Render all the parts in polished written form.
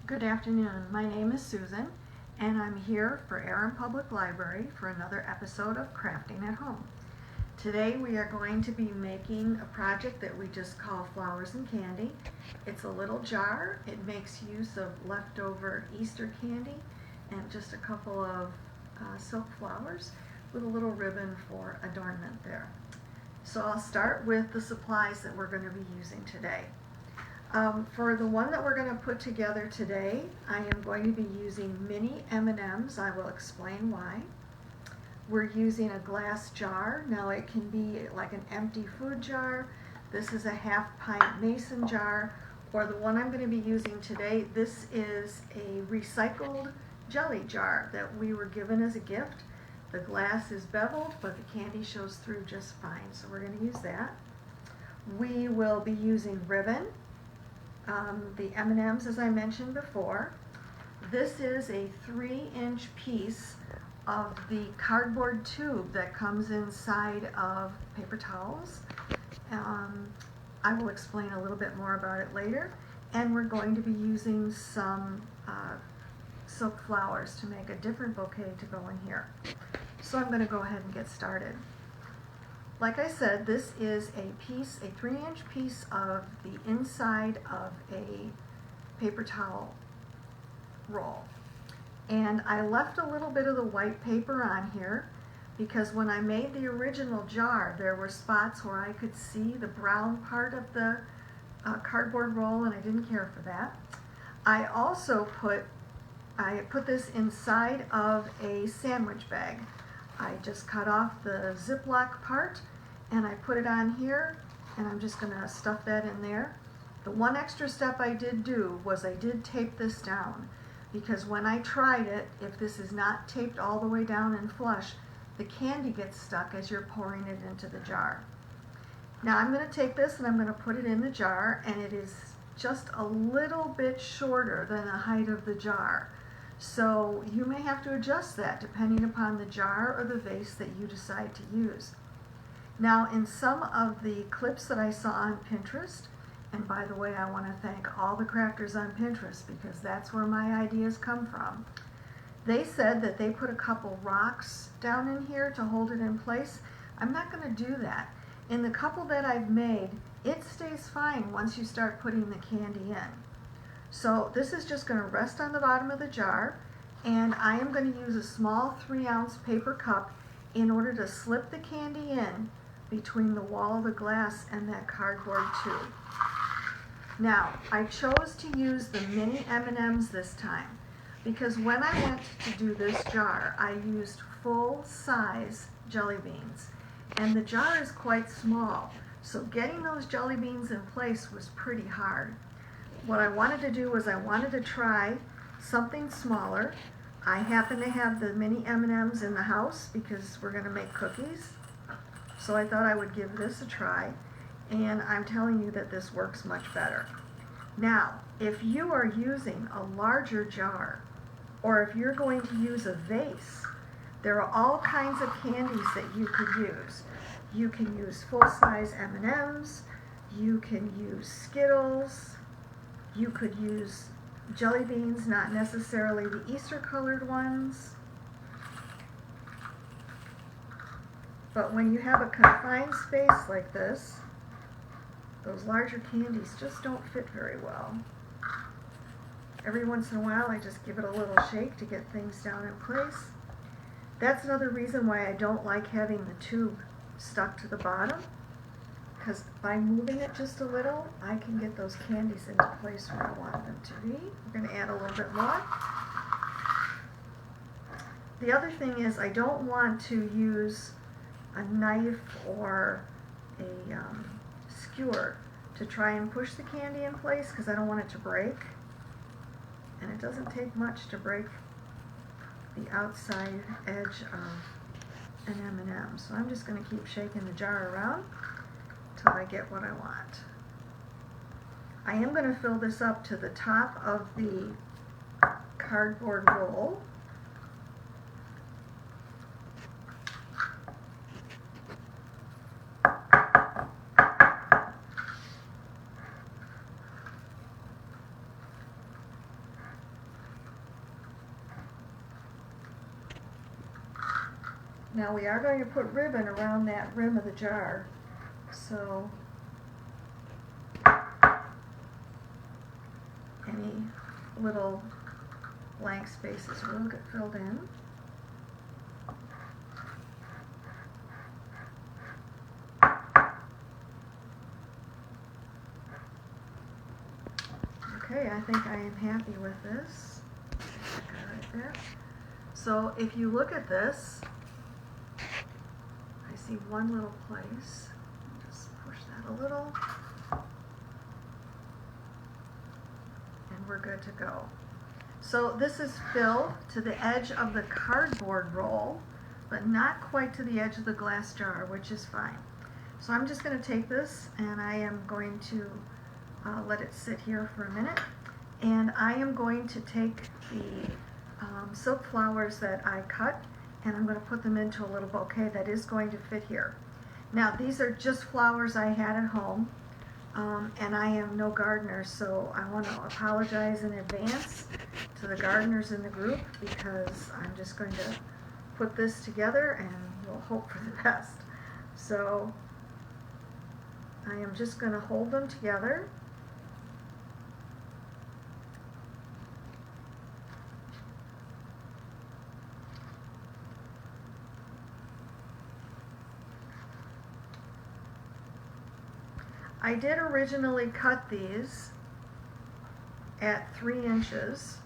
Good afternoon. My name is Susan, and I'm here for Erin Public Library for another episode of Crafting at Home. Today we are going to be making a project that we just call Flowers and Candy. It's a little jar. It makes use of leftover Easter candy and just a couple of silk flowers with a little ribbon for adornment there. So I'll start with the supplies that we're going to be using today. For the one that we're going to put together today, I am going to be using mini M&Ms. I will explain why. We're using a glass jar. Now it can be like an empty food jar. This is a half-pint mason jar, or the one I'm going to be using today, this is a recycled jelly jar that we were given as a gift. The glass is beveled, but the candy shows through just fine, so we're going to use that. We will be using ribbon. The M&Ms, as I mentioned before. This is a 3-inch piece of the cardboard tube that comes inside of paper towels. I will explain a little bit more about it later. And we're going to be using some silk flowers to make a different bouquet to go in here. So I'm going to go ahead and get started. Like I said, this is a 3-inch piece of the inside of a paper towel roll. And I left a little bit of the white paper on here because when I made the original jar, there were spots where I could see the brown part of the cardboard roll, and I didn't care for that. I also put this inside of a sandwich bag. I just cut off the Ziploc part and I put it on here, and I'm just going to stuff that in there. The one extra step I did do was I did tape this down, because when I tried it, if this is not taped all the way down and flush, the candy gets stuck as you're pouring it into the jar. Now I'm going to take this and I'm going to put it in the jar, and it is just a little bit shorter than the height of the jar. So you may have to adjust that depending upon the jar or the vase that you decide to use. Now, in some of the clips that I saw on Pinterest, and by the way, I want to thank all the crafters on Pinterest because that's where my ideas come from. They said that they put a couple rocks down in here to hold it in place. I'm not going to do that. In the couple that I've made, it stays fine once you start putting the candy in. So this is just going to rest on the bottom of the jar, and I am going to use a small 3-ounce paper cup in order to slip the candy in between the wall of the glass and that cardboard tube. Now, I chose to use the mini M&Ms this time because when I went to do this jar, I used full-size jelly beans, and the jar is quite small, so getting those jelly beans in place was pretty hard. What I wanted to do was I wanted to try something smaller. I happen to have the mini M&Ms in the house because we're going to make cookies. So I thought I would give this a try, and I'm telling you that this works much better. Now, if you are using a larger jar, or if you're going to use a vase, there are all kinds of candies that you could use. You can use full-size M&Ms, you can use Skittles, you could use jelly beans, not necessarily the Easter-colored ones. But when you have a confined space like this, those larger candies just don't fit very well. Every once in a while, I just give it a little shake to get things down in place. That's another reason why I don't like having the tube stuck to the bottom, because by moving it just a little, I can get those candies into place where I want them to be. We're going to add a little bit more. The other thing is I don't want to use a knife or a skewer to try and push the candy in place because I don't want it to break. And it doesn't take much to break the outside edge of an M&M. So I'm just going to keep shaking the jar around till I get what I want. I am going to fill this up to the top of the cardboard roll. Now we are going to put ribbon around that rim of the jar, so any little blank spaces will get filled in. Okay, I think I am happy with this. Right there. So if you look at this, I see one little place. Just push that a little. And we're good to go. So this is filled to the edge of the cardboard roll, but not quite to the edge of the glass jar, which is fine. So I'm just going to take this and I am going to let it sit here for a minute. And I am going to take the silk flowers that I cut and I'm going to put them into a little bouquet that is going to fit here. Now these are just flowers I had at home. And I am no gardener, so I want to apologize in advance to the gardeners in the group because I'm just going to put this together and we'll hope for the best. So I am just going to hold them together. I did originally cut these at 3 inches,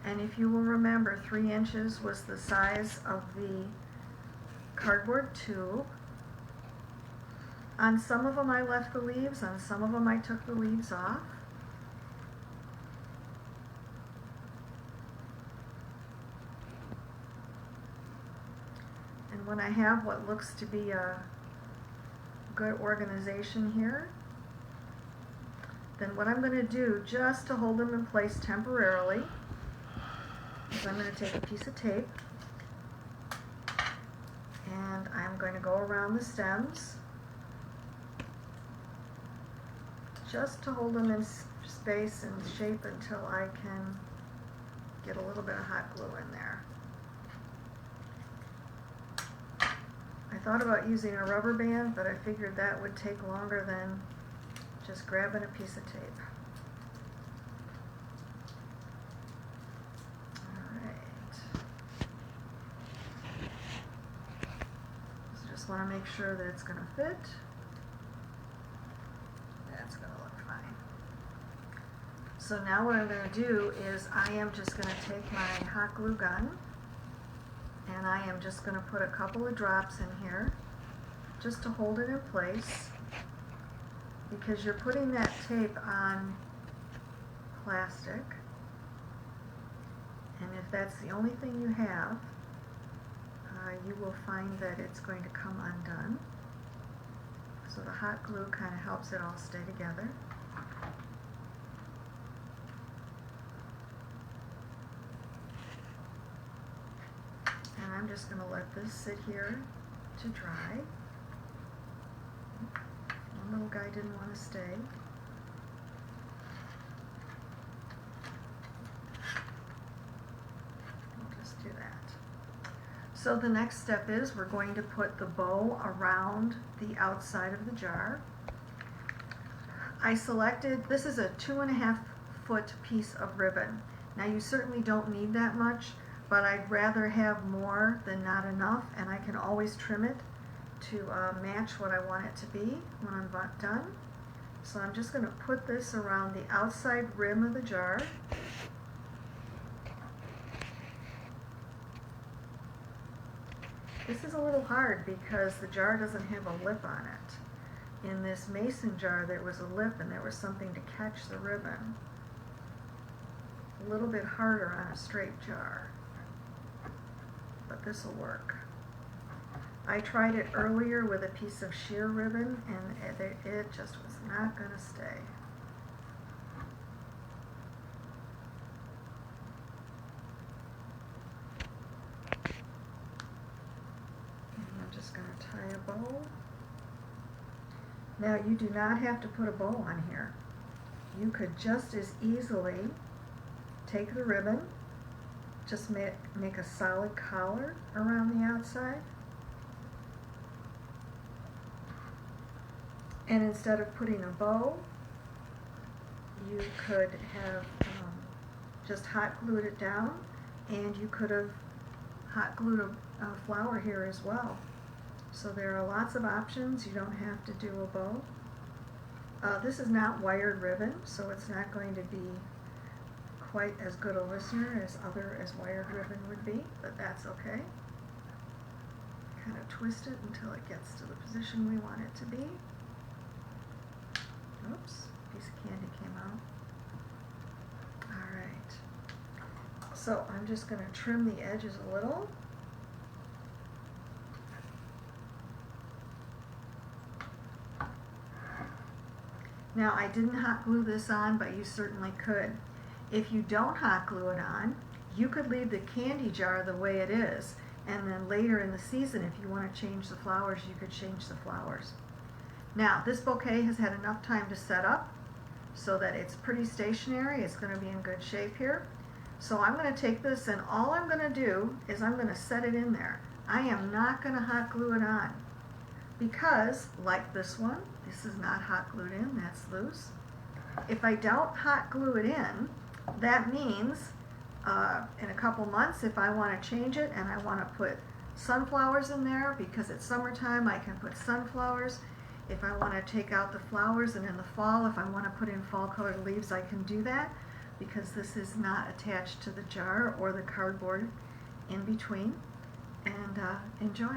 and if you will remember, 3 inches was the size of the cardboard tube. On some of them I left the leaves, on some of them I took the leaves off. And when I have what looks to be a good organization here, then what I'm going to do, just to hold them in place temporarily, is I'm going to take a piece of tape and I'm going to go around the stems just to hold them in space and shape until I can get a little bit of hot glue in there. I thought about using a rubber band, but I figured that would take longer than just grabbing a piece of tape. Alright. So just want to make sure that it's going to fit. That's going to look fine. So now what I'm going to do is I am just going to take my hot glue gun and I am just going to put a couple of drops in here just to hold it in place, because you're putting that tape on plastic, and if that's the only thing you have, you will find that it's going to come undone. So the hot glue kind of helps it all stay together. And I'm just going to let this sit here to dry. One little guy didn't want to stay. We'll just do that. So the next step is we're going to put the bow around the outside of the jar. I selected, this is a 2.5 foot piece of ribbon. Now you certainly don't need that much, but I'd rather have more than not enough, and I can always trim it to match what I want it to be when I'm done. So I'm just going to put this around the outside rim of the jar. This is a little hard because the jar doesn't have a lip on it. In this mason jar there was a lip and there was something to catch the ribbon. A little bit harder on a straight jar, but this will work. I tried it earlier with a piece of sheer ribbon and it just was not going to stay. And I'm just going to tie a bow. Now you do not have to put a bow on here. You could just as easily take the ribbon, just make a solid collar around the outside, And instead of putting a bow, you could have just hot glued it down, and you could have hot glued a flower here as well. So there are lots of options. You don't have to do a bow. This is not wired ribbon, so it's not going to be quite as good a listener as wired ribbon would be, but that's okay. Kind of twist it until it gets to the position we want it to be. Oops, a piece of candy came out. Alright, so I'm just going to trim the edges a little. Now, I didn't hot glue this on, but you certainly could. If you don't hot glue it on, you could leave the candy jar the way it is, and then later in the season, if you want to change the flowers, you could change the flowers. Now, this bouquet has had enough time to set up so that it's pretty stationary. It's going to be in good shape here. So I'm going to take this, and all I'm going to do is I'm going to set it in there. I am not going to hot glue it on because, like this one, this is not hot glued in, that's loose. If I don't hot glue it in, that means in a couple months, if I want to change it and I want to put sunflowers in there, because it's summertime, I can put sunflowers. If I want to take out the flowers, and in the fall, if I want to put in fall colored leaves, I can do that, because this is not attached to the jar or the cardboard in between. And enjoy.